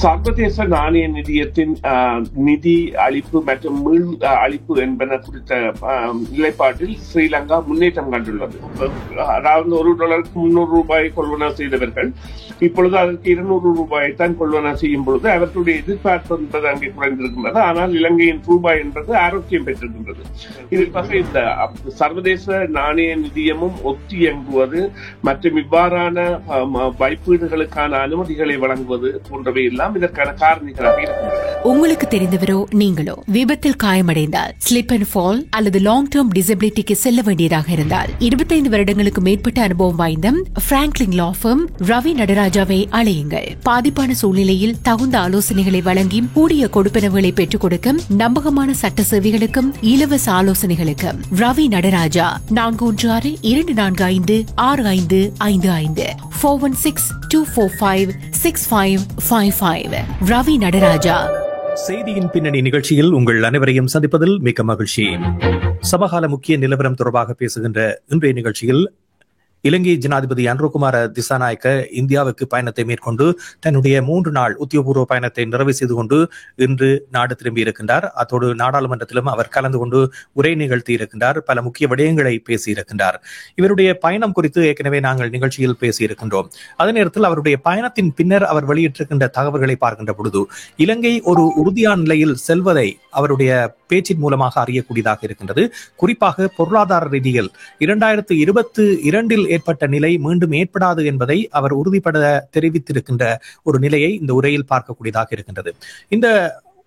சர்வதேச நாணய நிதியத்தின் நிதி அளிப்பு மற்றும் மீள் அளிப்பு என்பன குறித்த நிலைப்பாட்டில் ஸ்ரீலங்கா முன்னேற்றம் கண்டுள்ளது. அதாவது $1 300 கொள்வன செய்தவர்கள் இப்பொழுது அதற்கு $200 தான் கொள்வன செய்யும் பொழுது அவர்களுடைய எதிர்பார்ப்பு என்பது அங்கே குறைந்திருக்கின்றது. ஆனால் இலங்கையின் ரூபாய் என்பது ஆரோக்கியம் பெற்றிருக்கின்றது. இதற்காக இந்த சர்வதேச நாணய நிதியமும் ஒத்தி இயங்குவது மற்றும் இவ்வாறான வைப்பீடுகளுக்கான அனுமதிகளை வழங்குவது போன்றவை எல்லாம் இதற்கான காரணிகளாக இருக்கின்றன. உங்களுக்கு தெரிந்தவரோ நீங்களோ விபத்தில் காயமடைந்தால் ஸ்லிப் அண்ட் ஃபால் அல்லது லாங் டேர்ம் டிசபிலிட்டிக்கு செல்ல வேண்டியதாக இருந்தால் 25 வருடங்களுக்கு மேற்பட்ட அனுபவம் வாய்ந்த பிராங்க்லின் லா ஃபர்ம் ரவி நடராஜாவை அழையுங்கள். பாதிப்பான சூழ்நிலையில் தகுந்த ஆலோசனைகளை வழங்கி கூடிய கொடுப்பனவுகளை பெற்றுக் கொடுக்கும் நம்பகமான சட்ட சேவைகளுக்கும் இலவச ஆலோசனைகளுக்கும் ரவி நடராஜா 416-245-6555 416-245-6555 ரவி நடராஜா. செய்தியின் பின்னணி நிகழ்ச்சியில் உங்கள் அனைவரையும் சந்திப்பதில் மிக்க மகிழ்ச்சி. சமகால முக்கிய நிலவரம் தொடர்பாக பேசுகின்ற இன்றைய நிகழ்ச்சியில் இலங்கை ஜனாதிபதி அனுரகுமார திசாநாயக்க இந்தியாவுக்கு பயணத்தை மேற்கொண்டு தன்னுடைய 3 நாள் உத்தியோகபூர்வ பயணத்தை நிறைவு செய்து கொண்டு இன்று நாடு திரும்பி இருக்கின்றார். அத்தோடு நாடாளுமன்றத்திலும் அவர் கலந்து கொண்டு உரை நிகழ்த்தி இருக்கின்றார். பல முக்கிய விடயங்களை பேசியிருக்கின்றார். இவருடைய பயணம் குறித்து ஏற்கனவே நாங்கள் நிகழ்ச்சியில் பேசியிருக்கின்றோம். அதே நேரத்தில் அவருடைய பயணத்தின் பின்னர் அவர் வெளியிட்டிருக்கின்ற தகவல்களை பார்க்கின்ற பொழுது இலங்கை ஒரு உறுதியான நிலையில் செல்வதை அவருடைய பேச்சின் மூலமாக அறியக்கூடியதாக இருக்கின்றது. குறிப்பாக பொருளாதார ரீதியில் 2022 ஏற்பட்ட நிலை மீண்டும் ஏற்படாது என்பதை அவர் உறுதிப்பட தெரிவித்திருக்கின்ற ஒரு நிலையை இந்த உரையில் பார்க்கக்கூடியதாக இருக்கின்றது. இந்த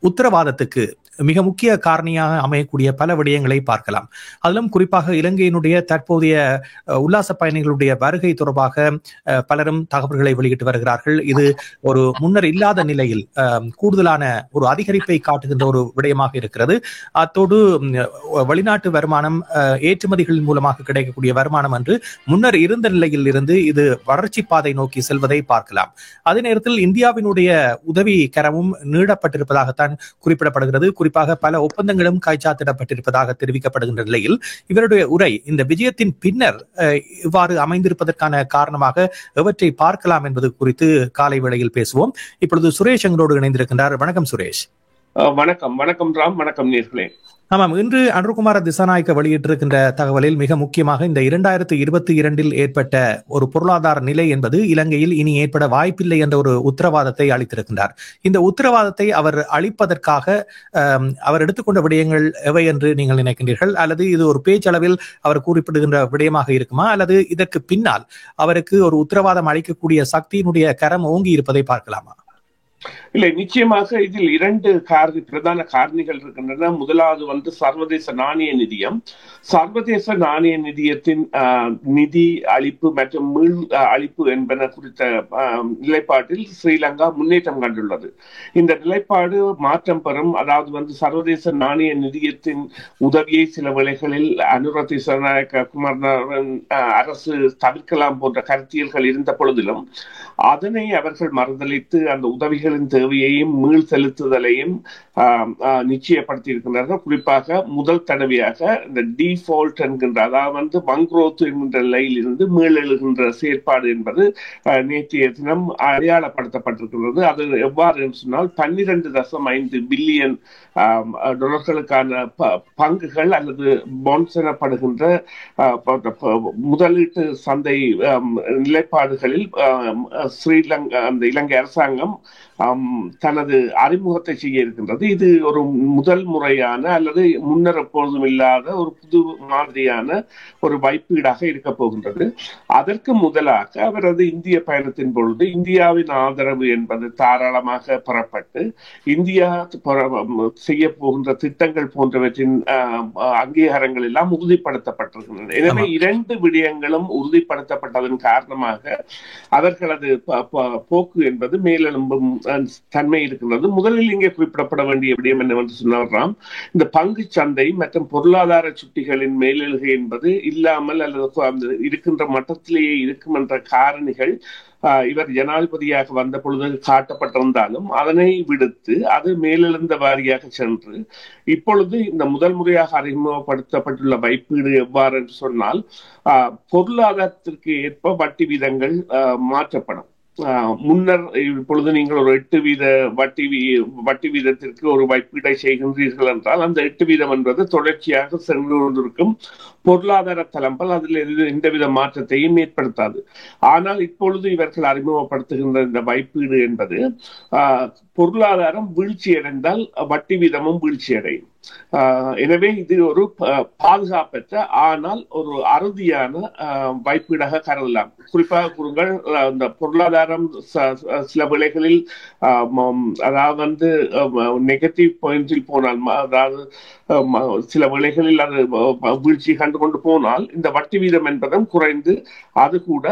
உத்தரவாதத்துக்கு மிக முக்கிய காரணியாக அமையக்கூடிய பல விடயங்களை பார்க்கலாம். அதிலும் குறிப்பாக இலங்கையினுடைய தற்போதைய உல்லாச பயணிகளுடைய வருகை தொடர்பாக பலரும் தகவல்களை வெளியிட்டு வருகிறார்கள். இது ஒரு முன்னர் இல்லாத நிலையில் கூடுதலான ஒரு அதிகரிப்பை காட்டுகின்ற ஒரு விடயமாக இருக்கிறது. அத்தோடு வெளிநாட்டு வருமானம் ஏற்றுமதிகளின் மூலமாக கிடைக்கக்கூடிய வருமானம் என்று முன்னர் இருந்த நிலையில் இருந்து இது வளர்ச்சி பாதை நோக்கி செல்வதை பார்க்கலாம். அதே நேரத்தில் இந்தியாவினுடைய உதவி கரமும் நீடப்பட்டிருப்பதாகத்தான் குறிப்பிடப்படுகிறது. குறிப்பாக பல ஒப்பந்தங்களும் கைச்சாத்திடப்பட்டிருப்பதாக தெரிவிக்கப்படுகின்ற நிலையில் இவருடைய உரை இந்த விஜயத்தின் பின்னர் இவ்வாறு அமைந்திருப்பதற்கான காரணமாக எவற்றை பார்க்கலாம் என்பது குறித்து காலை வேளையில் பேசுவோம். இப்பொழுது சுரேஷ் எங்களோடு இணைந்திருக்கின்றார். வணக்கம் சுரேஷ். வணக்கம் ராம். வணக்கம் நேர்களே. ஆமாம், இன்று அனுரகுமார திசாநாயக்க வெளியிட்டிருக்கின்ற தகவலில் மிக முக்கியமாக இந்த 2022 ஏற்பட்ட ஒரு பொருளாதார நிலை என்பது இலங்கையில் இனி ஏற்பட வாய்ப்பில்லை என்ற ஒரு உத்தரவாதத்தை அளித்திருக்கின்றார். இந்த உத்தரவாதத்தை அவர் அளிப்பதற்காக அவர் எடுத்துக்கொண்ட விடயங்கள் எவை என்று நீங்கள் நினைக்கின்றீர்கள்? அல்லது இது ஒரு பேச்சளவில் அவர் குறிப்பிடுகின்ற விடயமாக இருக்குமா, அல்லது இதற்கு பின்னால் அவருக்கு ஒரு உத்தரவாதம் அளிக்கக்கூடிய சக்தியினுடைய கரம் ஓங்கி இருப்பதை பார்க்கலாமா? இல்லை, நிச்சயமாக இதில் 2 பிரதான காரணிகள் இருக்கின்றன. முதலாவது சர்வதேச நாணய நிதியம். சர்வதேச நாணய நிதியத்தின் நிதி அளிப்பு மற்றும் மீள் அளிப்பு என்பன குறித்த நிலைப்பாட்டில் ஸ்ரீலங்கா முன்னேற்றம் கண்டுள்ளது. இந்த நிலைப்பாடு மாற்றம் பெறும். அதாவது சர்வதேச நாணய நிதியத்தின் உதவியை சில வேளைகளில் அனுர திசாநாயக்க குமாரன் அரசு தவிர்க்கலாம் போன்ற கருத்தியல்கள் இருந்த பொழுதிலும் அதனை அவர்கள் மறுதளித்து அந்த உதவிகளின் தேவையையும் மீள் செலுத்துதலையும் நிச்சயப்படுத்தி இருக்கின்றார்கள். குறிப்பாக முதல் தடவையாக இந்த டிஃபால்ட் என்கின்ற, அதாவது வங்குரோத்து என்கின்ற நிலையில் இருந்து மீளெழுகின்ற செயற்பாடு என்பது நேற்றைய தினம் அடையாளப்படுத்தப்பட்டிருக்கிறது. அது எவ்வாறு என்று சொன்னால் 12.5 பில்லியன் டாலர்களுக்கான பங்குகள் அல்லது பாண்ட்ஸ் எனப்படுகின்ற முதலீட்டு சந்தை நிலைப்பாடுகளில் ஸ்ரீலங்கா அந்த இலங்கை அரசாங்கம் தனது அறிமுகத்தை செய்ய இருக்கின்றது. இது ஒரு முதல் முறையான அல்லது முன்னர் எப்பொழுதும் இல்லாத ஒரு புது மாதிரியான ஒரு வைப்பீடாக இருக்க போகின்றது. அதற்கு முதலாக அவரது இந்திய பயணத்தின் பொழுது இந்தியாவின் ஆதரவு என்பது தாராளமாக பெறப்பட்டு இந்தியா செய்ய போகின்ற திட்டங்கள் போன்றவற்றின் அங்கீகாரங்கள் எல்லாம் உறுதிப்படுத்தப்பட்டிருக்கின்றன. எனவே 2 விடயங்களும் உறுதிப்படுத்தப்பட்டதன் காரணமாக அவர்களது போக்கு என்பது மேலெழும்பும் தன்மை இருக்கின்றது. முதலில் இங்கே குறிப்பிடப்பட வேண்டிய விடயம் என்னவென்று சொன்னாராம், இந்த பங்கு சந்தை மற்றும் பொருளாதார சுட்டிகளின் மேலெழுகை என்பது இல்லாமல் அல்லது இருக்கின்ற மட்டத்திலேயே இருக்கும் என்ற காரணிகள் இவர் ஜனாதிபதியாக வந்த பொழுது காட்டப்பட்டிருந்தாலும் அதனை விடுத்து அது மேலெழுந்த வாரியாக சென்று இப்பொழுது இந்த முதல் முறையாக அறிமுகப்படுத்தப்பட்டுள்ள வைப்பீடு எவ்வாறு என்று சொன்னால் பொருளாதாரத்திற்கு ஏற்ப வட்டி வீதங்கள் மாற்றப்படும். முன்னர் இப்பொழுது நீங்கள் ஒரு 8% வட்டி வீதத்திற்கு ஒரு வைப்பீடை செய்கின்றீர்கள் என்றால் அந்த 8% என்பது தொடர்ச்சியாக சென்று கொண்டிருக்கும் பொருளாதார தளம்பல் அதில் எந்தவித மாற்றத்தையும் ஏற்படுத்தாது. ஆனால் இப்பொழுது இவர்கள் அறிமுகப்படுத்துகின்ற இந்த வைப்பீடு என்பது பொருளாதாரம் வீழ்ச்சியடைந்தால் வட்டி வீதமும் வீழ்ச்சியடையும். எனவே இது ஒரு பாதுகாப்பற்ற ஆனால் ஒரு அறுதியான வைப்பீடாக கருதலாம். குறிப்பாக கூறுங்கள், அந்த பொருளாதாரம் சில வேளைகளில் அதாவது நெகட்டிவ் பாயிண்டில் போனால், அதாவது சில வேளைகளில் அது வீழ்ச்சி கண்டு கொண்டு போனால் இந்த வட்டி வீதம் என்பதும் குறைந்து அது கூட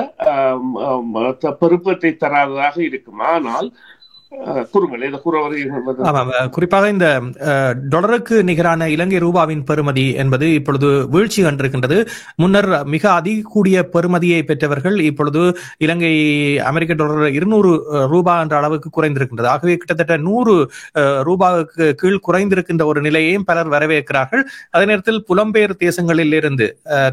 பெருப்பத்தை தராததாக இருக்கும். ஆனால் குறிப்பாக இந்த டாலருக்கு நிகரான இலங்கை ரூபாவின் பெறுமதி என்பது இப்பொழுது வீழ்ச்சி கண்டிருக்கின்றது. முன்னர் மிக அதிகூடிய பெறுமதியை பெற்றவர்கள் இப்பொழுது இலங்கை அமெரிக்க டாலர் 200 ரூபாய் என்ற அளவுக்கு குறைந்திருக்கின்றது. ஆகவே கிட்டத்தட்ட 100 ரூபாய்க்கு கீழ் குறைந்திருக்கின்ற ஒரு நிலையையும் பலர் வரவேற்கிறார்கள். அதே நேரத்தில் புலம்பெயர் தேசங்களில் இருந்து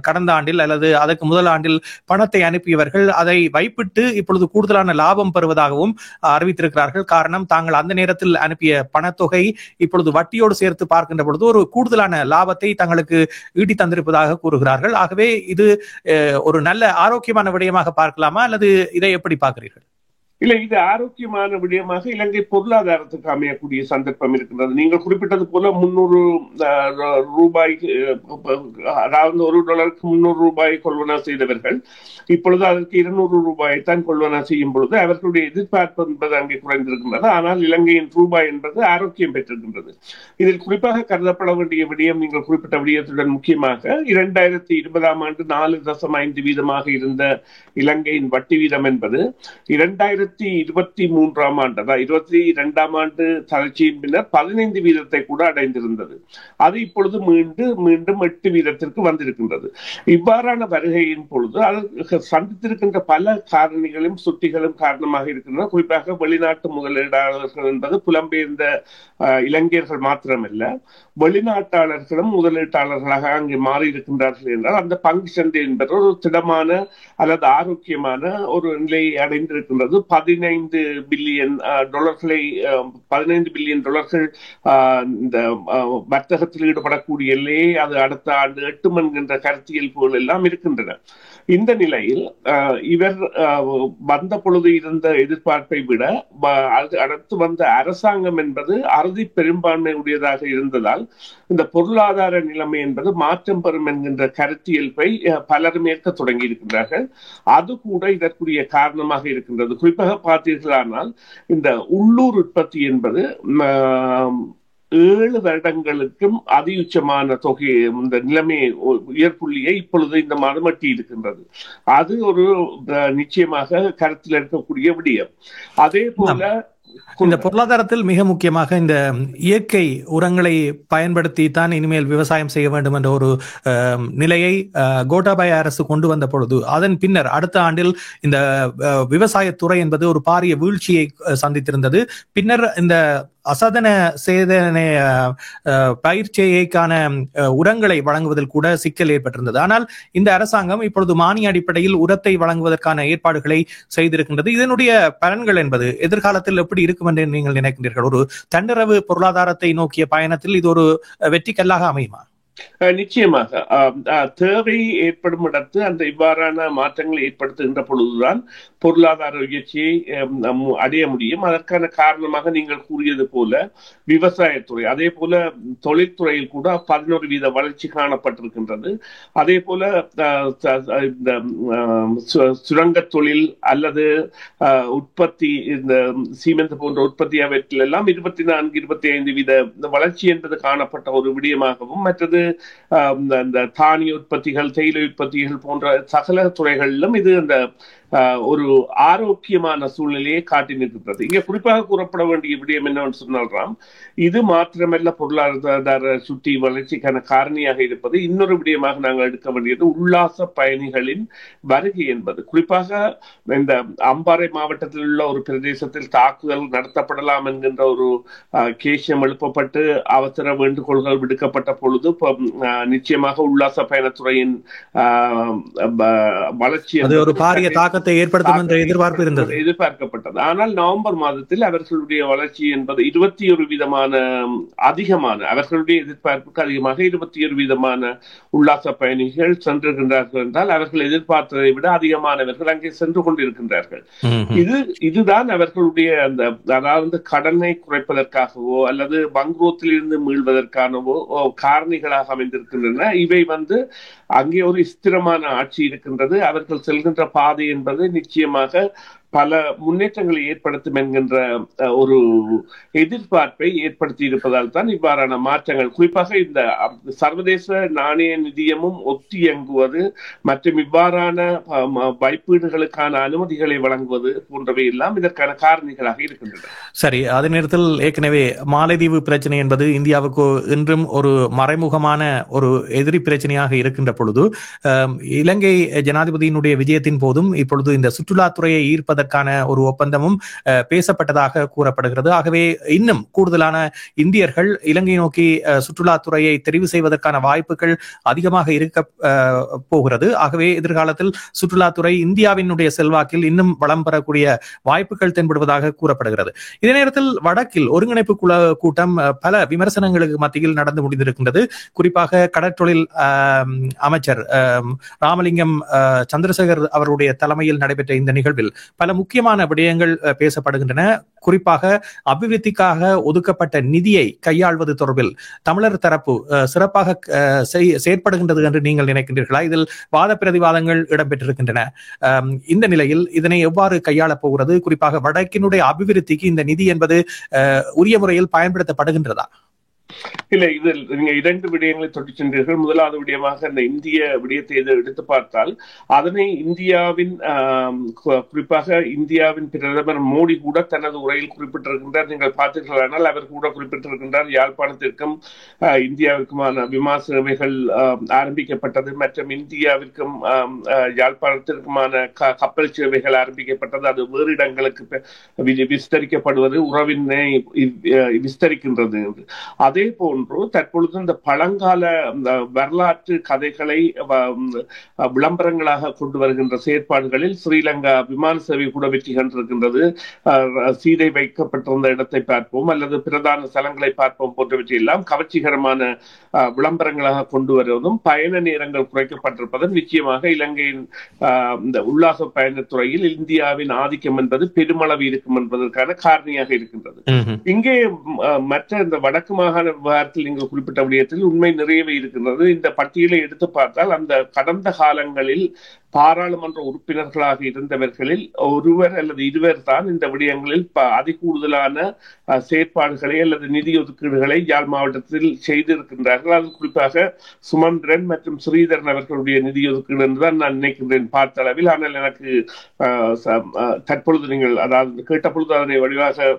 கடந்த ஆண்டில் அல்லது அதற்கு முதல் ஆண்டில் பணத்தை அனுப்பியவர்கள் அதை வைப்பிட்டு இப்பொழுது கூடுதலான லாபம் பெறுவதாகவும் அறிவித்திருக்கிறார்கள். காரணம், தாங்கள் அந்த நேரத்தில் அனுப்பிய பணத்தொகை இப்பொழுது வட்டியோடு சேர்த்து பார்க்கின்ற பொழுது ஒரு கூடுதலான லாபத்தை தங்களுக்கு ஈட்டி தந்திருப்பதாக கூறுகிறார்கள். ஆகவே இது ஒரு நல்ல ஆரோக்கியமான விடயமாக பார்க்கலாமா அல்லது இதை எப்படி பார்க்கிறீர்கள்? இல்லை, இது ஆரோக்கியமான விடயமாக இலங்கை பொருளாதாரத்துக்கு அமையக்கூடிய சந்தர்ப்பம் இருக்கின்றது. நீங்கள் குறிப்பிட்டது போல 300 ரூபாய், அதாவது $1 300 ரூபாய் கொள்வனா செய்தவர்கள் இப்பொழுது அதற்கு 200 ரூபாயை தான் கொள்வனா செய்யும் பொழுது அவர்களுடைய எதிர்பார்ப்பு என்பது அங்கே குறைந்திருக்கின்றது. ஆனால் இலங்கையின் ரூபாய் என்பது ஆரோக்கியம் பெற்றிருக்கின்றது. இதில் குறிப்பாக கருதப்பட வேண்டிய விடயம், நீங்கள் குறிப்பிட்ட விடயத்துடன் முக்கியமாக 2020 ஆண்டு 4.5% இருந்த இலங்கையின் வட்டி வீதம் என்பது 2023 ஆண்டு, அதாவது 22 ஆண்டு தளர்ச்சியின் பின்னர் 15% கூட அடைந்திருந்தது. அது இப்பொழுது மீண்டும் 8% வந்திருக்கின்றது. இவ்வாறான வருகையின் பொழுது அதற்கு சந்தித்திருக்கின்ற பல காரணிகளும் சுட்டிகளும் காரணமாக இருக்கின்றன. குறிப்பாக வெளிநாட்டு முதலீட்டாளர்கள் என்பது புலம்பெயர்ந்த இலங்கையர்கள் மாத்திரமல்ல, வெளிநாட்டாளர்களும் முதலீட்டாளர்களாக அங்கே மாறி இருக்கின்றார்கள் என்றால் அந்த பங்கு சந்தை என்பது ஒரு திடமான அல்லது ஆரோக்கியமான ஒரு நிலையை அடைந்திருக்கின்றது. 15 பில்லியன் டாலர்கள் இந்த வர்த்தகத்தில் ஈடுபடக்கூடிய எல்லையை அது அடுத்த ஆண்டு எட்டும் என்கின்ற கருத்தியல் போல் எல்லாம் இருக்கின்றன. இந்த நிலையில் இவர் வந்த பொழுது இருந்த எதிர்பார்ப்பை விட அடுத்து வந்த அரசாங்கம் என்பது அறுதி பெரும்பான்மை உடையதாக இருந்ததால் இந்த பொருளாதார நிலைமை என்பது மாற்றம் பெறும் என்கின்ற கருத்தியல்பை பலரும் ஏற்க தொடங்கி இருக்கின்றார்கள். அது கூட இதற்குரிய காரணமாக இருக்கின்றது. குறிப்பாக பார்த்தீர்களானால் இந்த உள்ளூர் உற்பத்தி என்பது 7 வருடங்களுக்கும் அதியுச்சமான தொகை இந்த நிலைமை உயர்ப்புள்ளியை இப்பொழுது இந்த மாதம் எட்டி இருக்கின்றது. அது ஒரு நிச்சயமாக கருத்தில் இருக்கக்கூடிய விடயம். அதே போல இந்த பொருளாதாரத்தில் மிக முக்கியமாக இந்த இயற்கை உரங்களை பயன்படுத்தி தான் இனிமேல் விவசாயம் செய்ய வேண்டும் என்ற ஒரு நிலையை கோட்டாபய அரசு கொண்டு வந்த பொழுது அதன் பின்னர் அடுத்த ஆண்டில் இந்த விவசாயத்துறை என்பது ஒரு பாரிய வீழ்ச்சியை சந்தித்திருந்தது. பின்னர் இந்த அசாதன சேதன பயிற்சியைக்கான உரங்களை வழங்குவதில் கூட சிக்கல் ஏற்பட்டிருந்தது. ஆனால் இந்த அரசாங்கம் இப்பொழுது மானிய அடிப்படையில் உரத்தை வழங்குவதற்கான ஏற்பாடுகளை செய்திருக்கின்றது. இதனுடைய பலன்கள் என்பது எதிர்காலத்தில் எப்படி இருக்கும் என்று நீங்கள் நினைக்கின்றீர்கள்? ஒரு தன்னிறைவு பொருளாதாரத்தை நோக்கிய பயணத்தில் இது ஒரு வெற்றிக்கல்லாக அமையுமா? நிச்சயமாக தேவை ஏற்படும் இடத்து அந்த இவ்வாறான மாற்றங்களை ஏற்படுத்துகின்ற பொழுதுதான் பொருளாதார உயர்ச்சியை அடைய முடியும். அதற்கான காரணமாக நீங்கள் கூறியது போல விவசாயத்துறை, அதே போல தொழில்துறையில் கூட 11% வளர்ச்சி காணப்பட்டிருக்கின்றது. அதே போல இந்த சுரங்க தொழில் அல்லது உற்பத்தி, இந்த சீமெண்ட் போன்ற உற்பத்தி அவற்றில் எல்லாம் 24-25% வளர்ச்சி என்பது காணப்பட்ட ஒரு விடயமாகவும், மற்றது இந்த தானிய உற்பத்திகள், தேயிலை உற்பத்திகள் போன்ற சகல துறைகளிலும் இது அந்த ஒரு ஆரோக்கியமான சூழ்நிலையை காட்டி நிற்கின்றது. இங்க குறிப்பாக கூறப்பட வேண்டிய விடயம் என்னவென்று சொன்னால்தான், இது மாத்திரமல்ல பொருளாதார சுற்றி வளர்ச்சிக்கான காரணியாக இருப்பது. இன்னொரு விடயமாக நாங்கள் எடுக்க வேண்டியது உல்லாச பயணிகளின் வருகை என்பது. குறிப்பாக இந்த அம்பாறை மாவட்டத்தில் உள்ள ஒரு பிரதேசத்தில் தாக்குதல் நடத்தப்படலாம் என்கின்ற ஒரு கேஷம் எழுப்பப்பட்டு அவசர வேண்டுகோள்கள் விடுக்கப்பட்ட பொழுது நிச்சயமாக உல்லாச பயணத்துறையின் வளர்ச்சி ஒரு பாரிய தாக்கத்தை தாக்கத்தை ஏற்படுத்தும் என்ற எதிர்பார்ப்பு இருந்தது, எதிர்பார்க்கப்பட்டது. ஆனால் நவம்பர் மாதத்தில் அவர்களுடைய வளர்ச்சி என்பது 21% அதிகமான, அவர்களுடைய எதிர்பார்ப்புக்கு அதிகமாக 21% உல்லாச பயணிகள் சென்றிருக்கின்றார்கள் என்றால் அவர்கள் எதிர்பார்த்ததை விட அதிகமானவர்கள் அங்கே சென்று கொண்டிருக்கின்றார்கள். இதுதான் அவர்களுடைய அந்த, அதாவது கடனை குறைப்பதற்காகவோ அல்லது பங்குரோத்தில் இருந்து மீள்வதற்கானவோ காரணிகளாக அமைந்திருக்கின்றன. இவை அங்கே ஒரு ஸ்திரமான ஆட்சி இருக்கின்றது. அவர்கள் செல்கின்ற பாதை என்பது நிச்சயமாக பல முன்னேற்றங்களை ஏற்படுத்தும் என்கின்ற ஒரு எதிர்பார்ப்பை ஏற்படுத்தி இருப்பதால் தான் இவ்வாறான மாற்றங்கள், குறிப்பாக இந்த சர்வதேச நாணய நிதியமும் ஒத்தி இயங்குவது மற்றும் இவ்வாறான வைப்பீடுகளுக்கான அனுமதிகளை வழங்குவது போன்றவை எல்லாம் இதற்கான காரணிகளாக இருக்கின்றன. சரி, அதே நேரத்தில் ஏற்கனவே மாலைதீவு பிரச்சனை என்பது இந்தியாவுக்கு இன்றும் ஒரு மறைமுகமான ஒரு எதிரி பிரச்சனையாக இருக்கின்ற பொழுது, இலங்கை ஜனாதிபதியினுடைய விஜயத்தின் போதும் இப்பொழுது இந்த சுற்றுலாத்துறையை ஈர்ப்பதற்கான ஒரு ஒப்பந்தமும் பேசப்பட்டதாக கூறப்படுகிறது. ஆகவே இன்னும் கூடுதலான இந்தியர்கள் இலங்கை நோக்கி சுற்றுலாத்துறையை தெரிவு செய்வதற்கான வாய்ப்புகள் அதிகமாக இருக்க போகிறது. ஆகவே எதிர்காலத்தில் சுற்றுலாத்துறை இந்தியாவினுடைய செல்வாக்கில் இன்னும் வளம் பெறக்கூடிய வாய்ப்புகள் தென்படுவதாக கூறப்படுகிறது. இதே நேரத்தில் வடக்கில் ஒருங்கிணைப்பு கூட்டம் பல விமர்சனங்களுக்கு மத்தியில் நடந்து முடிந்திருக்கின்றது. குறிப்பாக கடற்றொழில் அமைச்சர் ராமலிங்கம் சந்திரசேகர் அவருடைய தலைமையில் நடைபெற்ற இந்த நிகழ்வில் பல முக்கியமான விடயங்கள் பேசப்படுகின்றன. குறிப்பாக அபிவிருத்திக்காக ஒதுக்கப்பட்ட நிதியை கையாள்வது தொடர்பில் தமிழர் தரப்பு சிறப்பாக செயற்படுகின்றது என்று நீங்கள் நினைக்கின்றீர்களா? இதில் வாத பிரதிவாதங்கள் இடம்பெற்றிருக்கின்றன. இந்த நிலையில் இதனை எவ்வாறு கையாளப் போகிறது? குறிப்பாக வடக்கினுடைய அபிவிருத்திக்கு இந்த நிதி என்பது உரிய முறையில் பயன்படுத்தப்படுகின்றதா? இல்ல, இதில் நீங்க 2 விடயங்களை தொட்டு சென்றீர்கள். முதலாவது விடயமாக இந்த இந்திய விடயத்தை எடுத்து பார்த்தால், அதனை இந்தியாவின் குறிப்பாக இந்தியாவின் பிரதமர் மோடி கூட தனது உரையில் குறிப்பிட்டிருக்கின்றார். நீங்கள் பார்த்தீர்களானால் அவர் கூட குறிப்பிட்டிருக்கின்றார், யாழ்ப்பாணத்திற்கும் இந்தியாவிற்குமான விமான சேவைகள் ஆரம்பிக்கப்பட்டது மற்றும் இந்தியாவிற்கும் யாழ்ப்பாணத்திற்குமான கப்பல் சேவைகள் ஆரம்பிக்கப்பட்டது. அது வேறு இடங்களுக்கு விஸ்தரிக்கப்படுவது உறவினை விஸ்தரிக்கின்றது. அதே போன்று தற்பொழுது இந்த பழங்கால வரலாற்று கதைகளை விளம்பரங்களாக கொண்டு வருகின்ற செயற்பாடுகளில் ஸ்ரீலங்கா விமான சேவை கூட வெற்றி கண்டிருக்கின்றது. சீதை வைக்கப்பட்டிருந்த இடத்தை பார்ப்போம் அல்லது பிரதான ஸ்தலங்களை பார்ப்போம் போன்றவற்றை எல்லாம் கவர்ச்சிகரமான விளம்பரங்களாக கொண்டு வருவதும் பயண நேரங்கள் குறைக்கப்பட்டிருப்பதும் நிச்சயமாக இலங்கையின் இந்த உல்லாச பயணத்துறையில் இந்தியாவின் ஆதிக்கம் என்பது பெருமளவு இருக்கும் என்பதற்கான காரணியாக இருக்கின்றது. இங்கே மற்ற இந்த வடக்கு மாகாண விவகாரத்தில் நீங்கள் குறிப்பிட்ட விடயத்தில் உண்மை நிறையவே இருக்கின்றது. இந்த பட்டியலை எடுத்து பார்த்தால் அந்த கடந்த காலங்களில் பாராளுமன்ற உறுப்பினர்களாக இருந்தவர்களில் ஒருவர் அல்லது இருவர் தான் இந்த விடயங்களில் அதிகூடுதலான செயற்பாடுகளை அல்லது நிதி ஒதுக்கீடுகளை யாழ் மாவட்டத்தில் செய்திருக்கின்றார்கள். அது குறிப்பாக சுமந்திரன் மற்றும் ஸ்ரீதரன் அவர்களுடைய நிதி ஒதுக்கீடு என்றுதான் நான் நினைக்கின்றேன் பார்த்த அளவில். ஆனால் எனக்கு தற்பொழுது நீங்கள் அதாவது கேட்ட பொழுது அதனை வடிவாக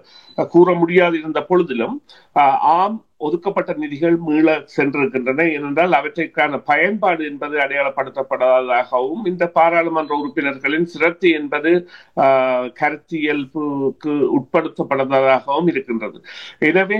கூற முடியாது இருந்த பொழுதிலும் ஆம், ஒதுக்கப்பட்ட நிதிகள் மீள சென்றிருக்கின்றன. ஏனென்றால் அவற்றைக்கான பயன்பாடு என்பது அடையாளப்படுத்தப்படாததாகவும் இந்த பாராளுமன்ற உறுப்பினர்களின் சிரத்தை என்பது கருத்தியலுக்கு உட்படுத்தப்படாததாகவும் இருக்கின்றது. எனவே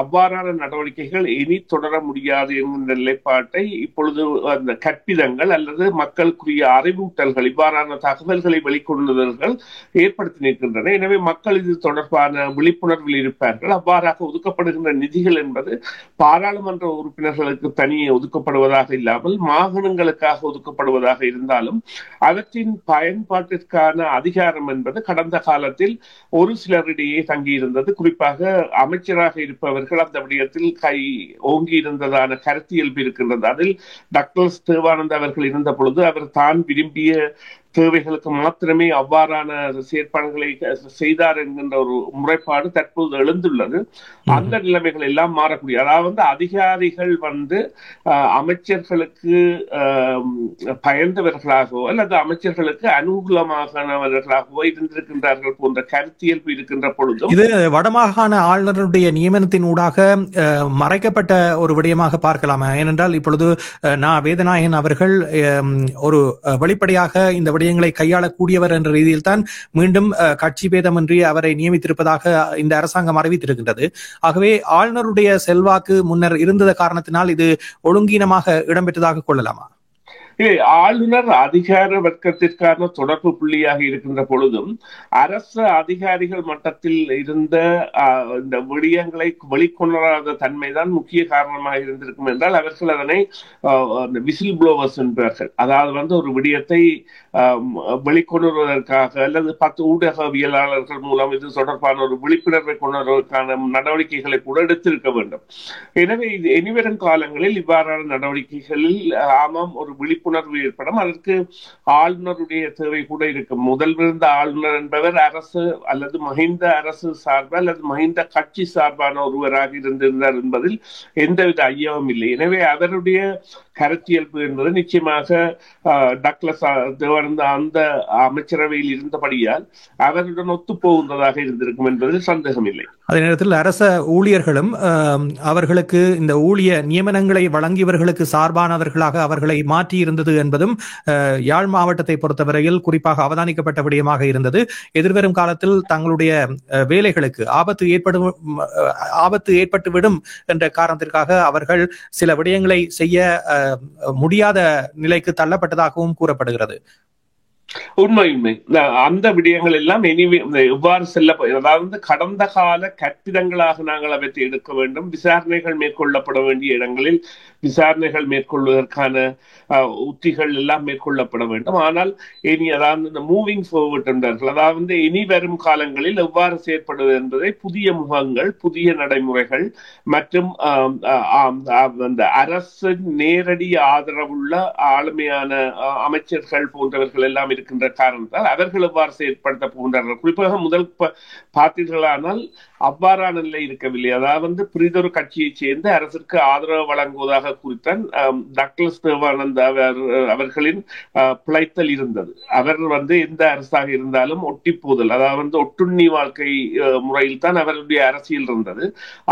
அவ்வாறான நடவடிக்கைகள் இனி தொடர முடியாது என்கின்ற நிலைப்பாட்டை இப்பொழுது அந்த கற்பிதங்கள் அல்லது மக்களுக்குரிய அறிவூட்டல்கள், இவ்வாறான தகவல்களை வெளிக்கொண்டுதல்கள் ஏற்படுத்தி நிற்கின்றன. எனவே மக்கள் இது தொடர்பான விழிப்புணர்வில் இருப்பார்கள். அவ்வாறாக ஒதுக்கப்படுகின்ற நிதிகள் என்பது பாராளுமன்ற உறுப்பினர்களுக்கு தனியே ஒதுக்கப்படுவதாக இல்லாமல் மாகாணங்களுக்காக ஒதுக்கப்படுவதாக இருந்தாலும் அவற்றின் பயன்பாட்டிற்கான அதிகாரம் என்பது கடந்த காலத்தில் ஒரு சிலரிடையே தங்கியிருந்தது. குறிப்பாக அமைச்சராக இருப்பவர்கள் அந்த விடயத்தில் கை ஓங்கி இருந்ததான கருத்தியல்பு இருக்கின்றது. அதில் டாக்டர் தேவானந்த் அவர்கள் இருந்த பொழுது அவர் தான் விரும்பிய தேவைகளுக்கு மாத்திரமே அவ்வாறான செயற்பாடுகளை செய்தார் என்கின்ற ஒரு முறைப்பாடு தற்போது எழுந்துள்ளது. அந்த நிலைமைகள் எல்லாம் மாறக்கூடிய, அதாவது அதிகாரிகள் அமைச்சர்களுக்கு பயந்தவர்களாகவோ அல்லது அமைச்சர்களுக்கு அனுகூலமானவர்களாகவோ இருந்திருக்கின்றார்கள் போன்ற கருத்தியல்பு இருக்கின்ற பொழுதும் இது வடமாகாண ஆளுநருடைய நியமனத்தின் ஊடாக மறைக்கப்பட்ட ஒரு விடயமாக பார்க்கலாமா? ஏனென்றால் இப்பொழுது வேதநாயகன் அவர்கள் ஒரு வெளிப்படையாக இந்த விடயங்களை கையாளக்கூடியவர் என்ற ரீதியில் தான் மீண்டும் கட்சி பேதமின்றி அவரை நியமித்திருப்பதாக இந்த அரசாங்கம் அறிவித்திருக்கின்றது. ஆகவே ஆளுநருடைய செல்வாக்கு முன்னர் இருந்த காரணத்தினால் இது ஒழுங்கீனமாக இடம்பெற்றதாக கொள்ளலாமா? ஆளுநர் அதிகார வர்க்கத்திற்கான தொடர்பு புள்ளியாக இருக்கின்ற பொழுதும் அரசு அதிகாரிகள் மட்டத்தில் இருந்த இந்த விடயங்களை வெளிக்கொணராத தன்மைதான் முக்கிய காரணமாக இருந்திருக்கும் என்றால் அவர்கள் அதனை விசில் ப்ளோவர்ஸ் என்பார்கள். அதாவது ஒரு விடயத்தை வெளிக்கொணர்வதற்காக அல்லது 10 ஊடகவியலாளர்கள் மூலம் இது தொடர்பான ஒரு விழிப்புணர்வை கொண்டுவதற்கான நடவடிக்கைகளை கூட எடுத்திருக்க வேண்டும். எனவே இது இனிவரும் காலங்களில் இவ்வாறான நடவடிக்கைகளில் ஆமாம் ஒரு விழிப்புணர்வு ஏற்படும். அதற்கு ஆளுநருடைய தேவை கூட இருக்கும். முதல்விருந்த ஆளுநர் என்பவர் அரசு அல்லது மஹிந்த அரசு சார்பு அல்லது மஹிந்த கட்சி சார்பான ஒருவராக இருந்திருந்தார் என்பதில் எந்தவித ஐயமும் இல்லை. எனவே அவருடைய கருத்தியல்பு என்பது நிச்சயமாக டக்ளஸ் தேவானந்தா அந்த அமைச்சரவையில் இருந்தபடியால் அவருடன் ஒத்துப்போகின்றதாக இருந்திருக்கும் என்பதில் சந்தேகம் இல்லை. அதே நேரத்தில் அரச ஊழியர்களும் அவர்களுக்கு இந்த ஊழிய நியமனங்களை வழங்கியவர்களுக்கு சார்பானவர்களாக அவர்களை மாற்றி இருந்தது என்பதும் யாழ் மாவட்டத்தை பொறுத்தவரையில் குறிப்பாக அவதானிக்கப்பட்ட விடயமாக இருந்தது. எதிர்வரும் காலத்தில் தங்களுடைய வேலைகளுக்கு ஆபத்து ஏற்பட்டுவிடும் என்ற காரணத்திற்காக அவர்கள் சில விடயங்களை செய்ய முடியாத நிலைக்கு தள்ளப்பட்டதாகவும் கூறப்படுகிறது. உண்மை. அந்த விடயங்கள் எல்லாம் எவ்வாறு செல்ல, அதாவது கடந்த கால கற்பிதங்களாக நாங்கள் அவற்றை எடுக்க வேண்டும். விசாரணைகள் மேற்கொள்ளப்பட வேண்டிய இடங்களில் விசாரணைகள் மேற்கொள்வதற்கான உத்திகள் எல்லாம் மேற்கொள்ளப்பட வேண்டும். ஆனால் அதாவது இந்த மூவிங் ஃபார்வர்ட் என்றார்கள், அதாவது இனி வரும் காலங்களில் எவ்வாறு செயற்படுவது என்பதை புதிய முகங்கள், புதிய நடைமுறைகள் மற்றும் அந்த அரசு நேரடி ஆதரவுள்ள ஆளுமையான அமைச்சர்கள் போன்றவர்கள் எல்லாம் இருக்கின்ற காரணத்தால் அவர்கள் எவ்வாறு செயற்படுத்த போகின்றார்கள். குறிப்பாக முதல் பார்த்தீர்களானால் அவ்வாறான நிலை இருக்கவில்லை. அதாவது பிரிதொரு கட்சியைச் சேர்ந்து அரசிற்கு ஆதரவு வழங்குவதாக குறித்தான் டக்ளஸ் தேவானந்தா அவர்களின் பிழைத்தல் இருந்தது. அவர் எந்த அரசாக இருந்தாலும் ஒட்டி போதல், அதாவது ஒட்டுண்ணி வாழ்க்கை முறையில் தான் அவருடைய அரசியல் இருந்தது.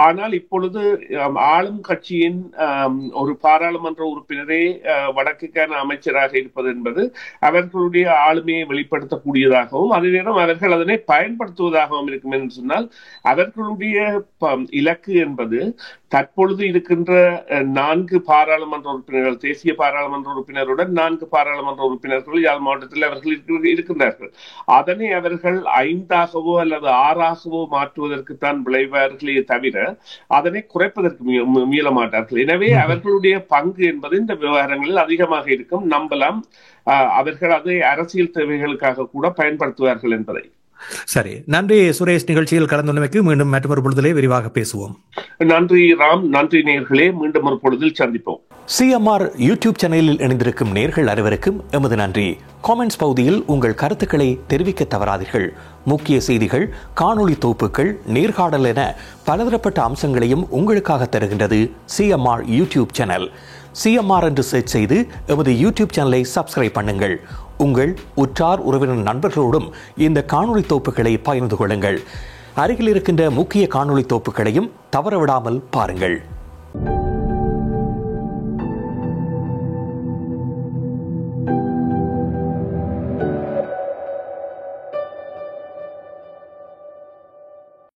ஆனால் இப்பொழுது ஆளும் கட்சியின் ஒரு பாராளுமன்ற உறுப்பினரே வடக்குக்கான அமைச்சராக இருப்பது என்பது அவர்களுடைய ஆளுமையை வெளிப்படுத்தக்கூடியதாகவும் அதே நேரம் அவர்கள் அதனை பயன்படுத்துவதாகவும் இருக்கும் என்று சொன்னால் அவர்களுடைய இலக்கு என்பது தற்பொழுது இருக்கின்ற 4 பாராளுமன்ற உறுப்பினர்கள், தேசிய பாராளுமன்ற உறுப்பினருடன் 4 பாராளுமன்ற உறுப்பினர்கள் யாழ் மாவட்டத்தில் அவர்கள் இருக்கின்றார்கள். அதனை அவர்கள் 5ஆகவோ அல்லது 6ஆகவோ மாற்றுவதற்குத்தான் விளைவார்களே தவிர அதனை குறைப்பதற்கு முயல மாட்டார்கள். எனவே அவர்களுடைய பங்கு என்பது இந்த விவகாரங்களில் அதிகமாக இருக்கும். நம்பலாம் அவர்கள் அதை அரசியல் தேவைகளுக்காக கூட பயன்படுத்துவார்கள் என்பதை. சரி, நன்றி சுரேஷ். நிகழ்ச்சியில் கலந்து கொண்டமைக்கு மீண்டும் மற்றொரு பொழுதிலே விரிவாக பேசுவோம். நன்றி ராம். நன்றி நேயர்களே, மீண்டும் ஒரு பொழுதில் சந்திப்போம். CMR யூடியூப் சேனலில் இணைந்திருக்கும் நேயர்கள் அனைவருக்கும் எமது நன்றி. காமெண்ட்ஸ் பகுதியில் உங்கள் கருத்துக்களை தெரிவிக்க தவறாதீர்கள். முக்கிய செய்திகள், காணொளி தொகுப்புகள், நேர்காணல் என பலதரப்பட்ட அம்சங்களையும் உங்களுக்காக தருகின்றது CMR யூடியூப் சேனல். CMR என்று சர்ச் செய்து எமது யூடியூப் சேனலை சப்ஸ்கிரைப் பண்ணுங்கள். உங்கள் உற்றார் உறவினர் நண்பர்களோடும் இந்த காணொளி தொகுப்புகளை பகிர்ந்து கொள்ளுங்கள். அருகில் இருக்கின்ற முக்கிய காணொளி தொகுப்புகளையும் தவறவிடாமல் பாருங்கள்.